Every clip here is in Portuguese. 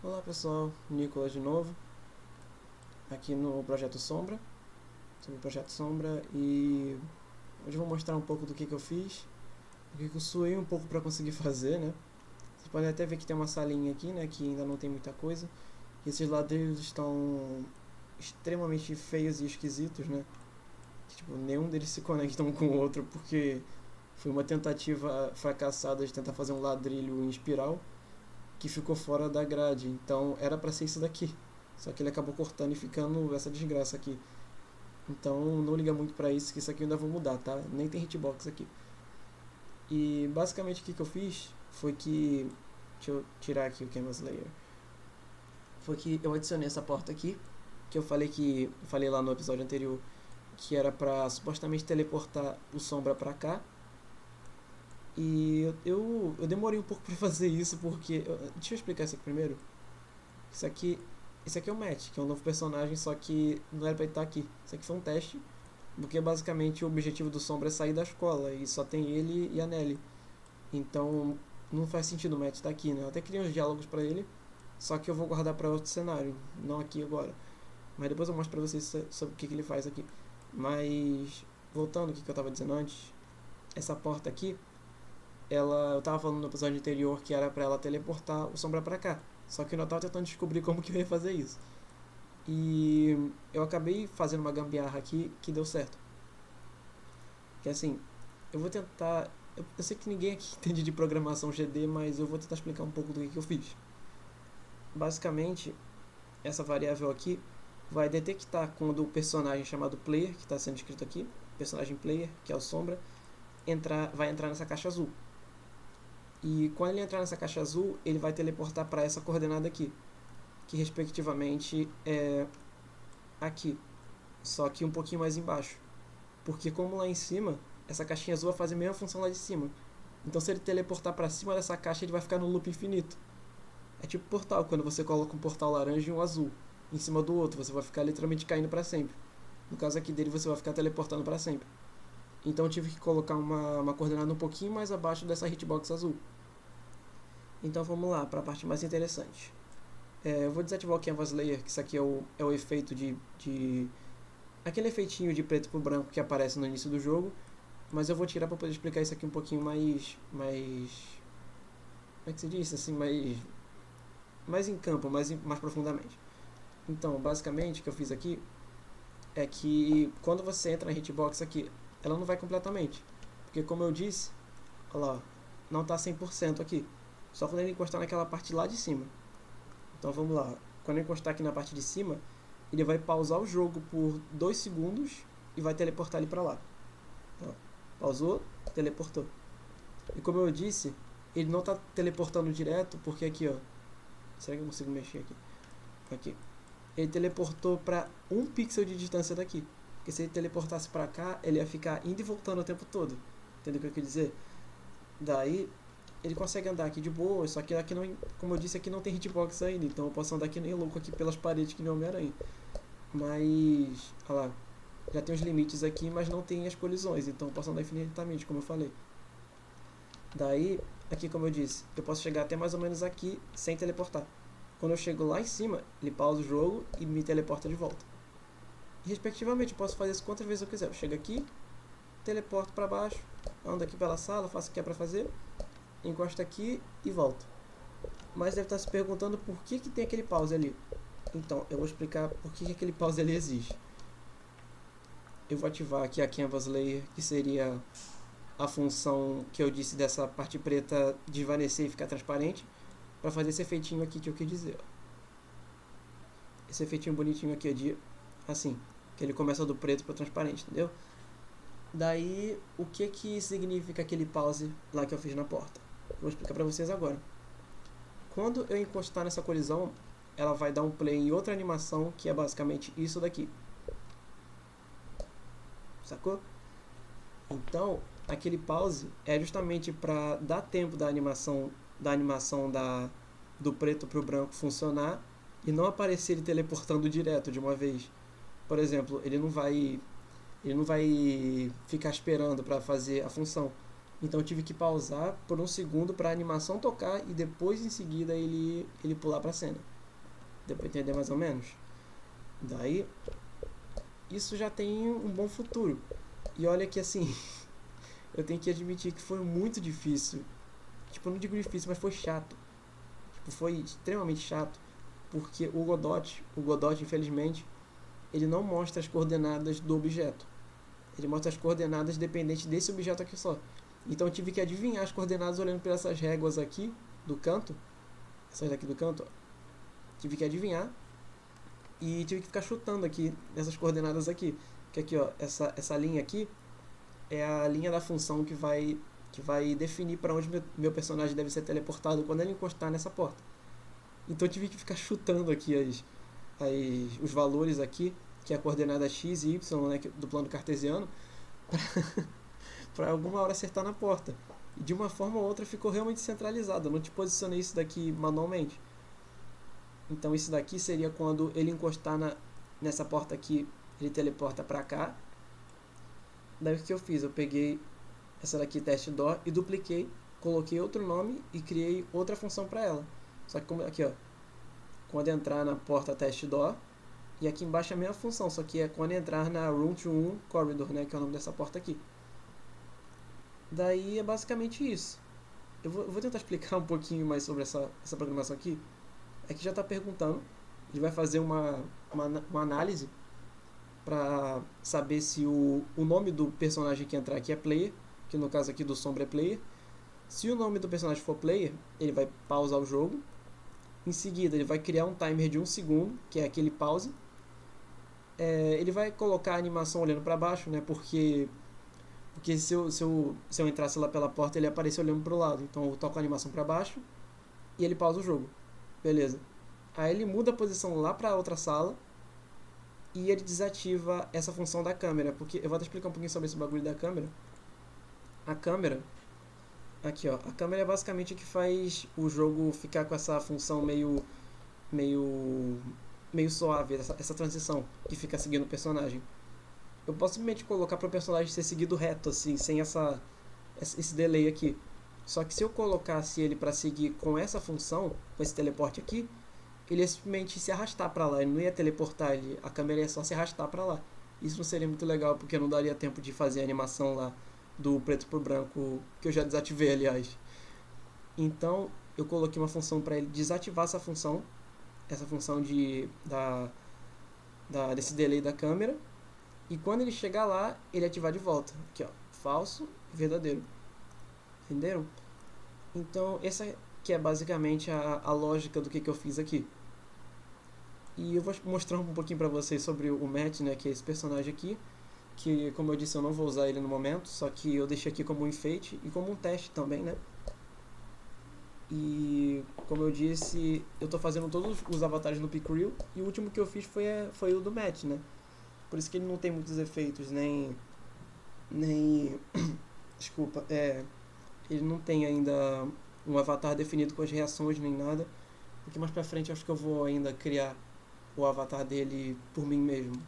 Olá pessoal, Nicolas de novo, aqui no Projeto Sombra, sobre o Projeto Sombra, e hoje eu vou mostrar um pouco do que eu fiz, do que eu suei um pouco para conseguir fazer, né? Vocês podem até ver que tem uma salinha aqui, né, que ainda não tem muita coisa, e esses ladrilhos estão extremamente feios e esquisitos, né? Que, tipo, nenhum deles se conecta um com o outro, porque foi uma tentativa fracassada de tentar fazer um ladrilho em espiral, que ficou fora da grade. Então era para ser isso daqui. Só que ele acabou cortando e ficando essa desgraça aqui. Então não liga muito para isso, que isso aqui eu ainda vou mudar, tá? Nem tem hitbox aqui. E basicamente o que eu fiz foi que. Deixa eu tirar aqui o Canvas Layer. Foi que eu adicionei essa porta aqui, que eu falei lá no episódio anterior, que era para supostamente teleportar o Sombra para cá. E eu demorei um pouco para fazer isso porque. Deixa eu explicar isso aqui primeiro. Isso aqui, esse aqui é o Matt, que é um novo personagem, só que não era pra ele estar aqui. Isso aqui foi um teste, porque basicamente o objetivo do Sombra é sair da escola e só tem ele e a Nelly. Então não faz sentido o Matt estar aqui, né? Eu até criei uns diálogos pra ele, só que eu vou guardar pra outro cenário, não aqui agora. Mas depois eu mostro pra vocês sobre o que ele faz aqui. Mas voltando ao que eu tava dizendo antes, essa porta aqui, eu tava falando no episódio anterior que era pra ela teleportar o Sombra pra cá. Só que eu não tava tentando descobrir como que eu ia fazer isso. E eu acabei fazendo uma gambiarra aqui que deu certo. Que assim, eu vou tentar. Eu sei que ninguém aqui entende de programação GD, mas eu vou tentar explicar um pouco do que eu fiz. Basicamente, essa variável aqui vai detectar quando o personagem chamado player, que está sendo escrito aqui, personagem player, que é o Sombra, vai entrar nessa caixa azul. E quando ele entrar nessa caixa azul, ele vai teleportar para essa coordenada aqui, que respectivamente é aqui, só que um pouquinho mais embaixo. Porque como lá em cima, essa caixinha azul vai fazer a mesma função lá de cima. Então se ele teleportar para cima dessa caixa, ele vai ficar no loop infinito. É tipo portal, quando você coloca um portal laranja e um azul em cima do outro, você vai ficar literalmente caindo para sempre. No caso aqui dele, você vai ficar teleportando para sempre. Então eu tive que colocar uma coordenada um pouquinho mais abaixo dessa hitbox azul. Então vamos lá para a parte mais interessante. Eu vou desativar o Canvas Layer, que isso aqui é o efeito de aquele efeitinho de preto pro branco que aparece no início do jogo, mas eu vou tirar para poder explicar isso aqui um pouquinho mais como é que se diz assim, mais em campo, mais profundamente. Então, basicamente o que eu fiz aqui é que quando você entra na hitbox aqui, ela não vai completamente, porque como eu disse, olha lá, não está 100% aqui, só quando ele encostar naquela parte lá de cima. Então vamos lá, quando ele encostar aqui na parte de cima, ele vai pausar o jogo por 2 segundos e vai teleportar ele para lá. Ó, pausou, teleportou. E como eu disse, ele não está teleportando direto, porque aqui, ó. Será que eu consigo mexer aqui? Aqui. Ele teleportou para 1 pixel de distância daqui. Porque se ele teleportasse para cá, ele ia ficar indo e voltando o tempo todo. Entendeu o que eu quis dizer? Daí, ele consegue andar aqui de boa, só que aqui não, como eu disse, aqui não tem hitbox ainda, então eu posso andar aqui nem louco aqui pelas paredes que nem Homem-Aranha. Mas, olha lá, já tem os limites aqui, mas não tem as colisões, então eu posso andar infinitamente, como eu falei. Daí, aqui como eu disse, eu posso chegar até mais ou menos aqui sem teleportar. Quando eu chego lá em cima, ele pausa o jogo e me teleporta de volta. E, respectivamente, eu posso fazer isso quantas vezes eu quiser. Eu chego aqui, teleporto para baixo, ando aqui pela sala, faço o que é para fazer, encosto aqui e volto. Mas deve estar se perguntando por que tem aquele pause ali. Então, eu vou explicar por que aquele pause ali existe. Eu vou ativar aqui a Canvas Layer, que seria a função que eu disse dessa parte preta desvanecer e ficar transparente, para fazer esse efeitinho aqui que eu quis dizer. Esse efeitinho bonitinho aqui de assim, que ele começa do preto para o transparente, entendeu? Daí, o que significa aquele pause lá que eu fiz na porta? Eu vou explicar para vocês agora. Quando eu encostar nessa colisão, ela vai dar um play em outra animação, que é basicamente isso daqui. Sacou? Então, aquele pause é justamente para dar tempo da animação do preto para o branco funcionar e não aparecer ele teleportando direto de uma vez. Por exemplo, ele não vai ficar esperando para fazer a função. Então eu tive que pausar por 1 segundo para a animação tocar e depois em seguida ele pular para a cena. Deu pra entender mais ou menos? Daí, isso já tem um bom futuro. E olha que assim, eu tenho que admitir que foi muito difícil. Tipo, eu não digo difícil, mas foi chato. Tipo, foi extremamente chato. Porque o Godot, infelizmente, ele não mostra as coordenadas do objeto. Ele mostra as coordenadas dependentes desse objeto aqui só. Então eu tive que adivinhar as coordenadas olhando por essas réguas aqui do canto. Essas daqui do canto, ó. Tive que adivinhar e tive que ficar chutando aqui nessas coordenadas aqui. Que aqui, ó, essa linha aqui é a linha da função que vai definir para onde meu personagem deve ser teleportado quando ele encostar nessa porta. Então eu tive que ficar chutando aqui os valores aqui, que é a coordenada x e y, né, do plano cartesiano, para alguma hora acertar na porta. E de uma forma ou outra ficou realmente centralizado. Eu não te posicionei isso daqui manualmente. Então isso daqui seria quando ele encostar nessa porta aqui, ele teleporta para cá. Daí o que eu fiz? Eu peguei essa daqui, teste DOR, e dupliquei, coloquei outro nome e criei outra função para ela. Só que como aqui, ó, quando entrar na porta teste DOR, e aqui embaixo é a mesma função, só que é quando entrar na Room to Room Corridor, né, que é o nome dessa porta aqui. Daí é basicamente isso. Eu vou tentar explicar um pouquinho mais sobre essa programação aqui. É que já está perguntando, ele vai fazer uma análise para saber se o nome do personagem que entrar aqui é player, que no caso aqui do Sombra é player. Se o nome do personagem for player, ele vai pausar o jogo. Em seguida, ele vai criar um timer de 1 segundo, que é aquele pause. Ele vai colocar a animação olhando para baixo, né? Porque se eu entrasse lá pela porta, ele aparece olhando para o lado. Então eu toco a animação para baixo e ele pausa o jogo. Beleza. Aí ele muda a posição lá para outra sala e ele desativa essa função da câmera. Porque eu vou te explicar um pouquinho sobre esse bagulho da câmera. A câmera, aqui ó, a câmera é basicamente o que faz o jogo ficar com essa função meio suave, essa transição que fica seguindo o personagem. Eu posso simplesmente colocar para o personagem ser seguido reto, assim, sem esse delay aqui. Só que se eu colocasse ele para seguir com essa função, com esse teleporte aqui, ele ia simplesmente se arrastar para lá, ele não ia teleportar, a câmera ia só se arrastar para lá. Isso não seria muito legal, porque não daria tempo de fazer a animação lá do preto pro branco, que eu já desativei, aliás. Então, eu coloquei uma função para ele desativar essa função desse delay da câmera, e quando ele chegar lá, ele ativar de volta. Aqui ó, falso e verdadeiro. Entenderam? Então, essa que é basicamente a lógica do que eu fiz aqui. E eu vou mostrar um pouquinho pra vocês sobre o Matt, né, que é esse personagem aqui, que, como eu disse, eu não vou usar ele no momento, só que eu deixei aqui como um enfeite e como um teste também, né. E, como eu disse, eu tô fazendo todos os avatares no Picrill, e o último que eu fiz foi o do Matt, né. Por isso que ele não tem muitos efeitos, nem desculpa, ele não tem ainda um avatar definido com as reações nem nada, porque mais pra frente eu acho que eu vou ainda criar o avatar dele por mim mesmo.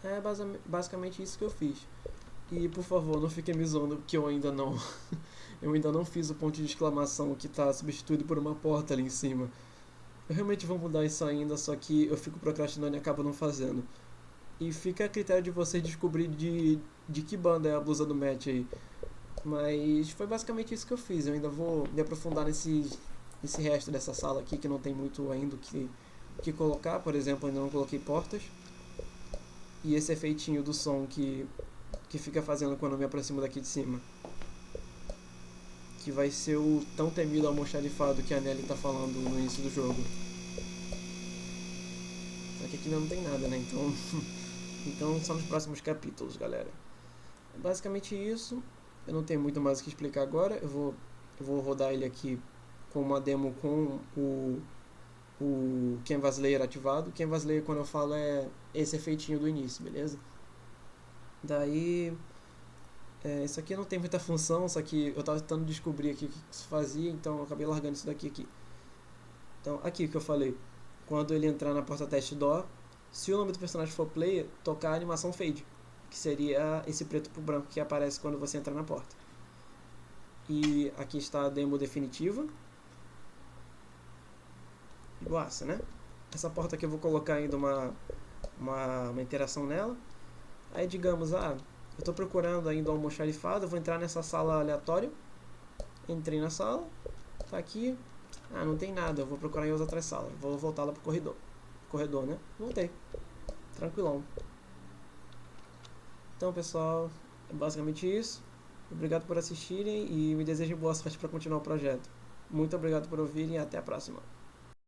É basicamente isso que eu fiz. E por favor, não fiquem me zoando que eu ainda não eu ainda não fiz o ponto de exclamação que está substituído por uma porta ali em cima. Eu realmente vou mudar isso ainda, só que eu fico procrastinando e acabo não fazendo. E fica a critério de vocês descobrir de que banda é a blusa do Matt aí. Mas foi basicamente isso que eu fiz. Eu ainda vou me aprofundar nesse resto dessa sala aqui, que não tem muito ainda o que colocar. Por exemplo, ainda não coloquei portas. E esse efeitinho do som que fica fazendo quando eu me aproximo daqui de cima. Que vai ser o tão temido almoxarifado que a Nelly tá falando no início do jogo. Só que aqui ainda não tem nada, né? Então só nos próximos capítulos, galera. É basicamente isso. Eu não tenho muito mais o que explicar agora. Eu vou rodar ele aqui com uma demo com o Canvas Layer ativado. Canvas Layer, quando eu falo, é esse efeitinho do início, beleza? Daí, isso aqui não tem muita função, só que eu tava tentando descobrir aqui o que isso fazia, então eu acabei largando isso daqui aqui. Então, aqui que eu falei, quando ele entrar na porta teste DOR, Se o nome do personagem for player, tocar a animação fade, que seria esse preto pro branco que aparece quando você entra na porta. E aqui está a demo definitiva. Boassa, né? Essa porta aqui eu vou colocar ainda uma interação nela. Aí digamos, eu estou procurando ainda um almoxarifado, eu vou entrar nessa sala aleatória. Entrei na sala, tá aqui. Não tem nada, eu vou procurar em outras salas. Vou voltar lá pro corredor, né? Voltei. Tranquilão. Então, pessoal, é basicamente isso. Obrigado por assistirem e me desejem boa sorte para continuar o projeto. Muito obrigado por ouvirem e até a próxima.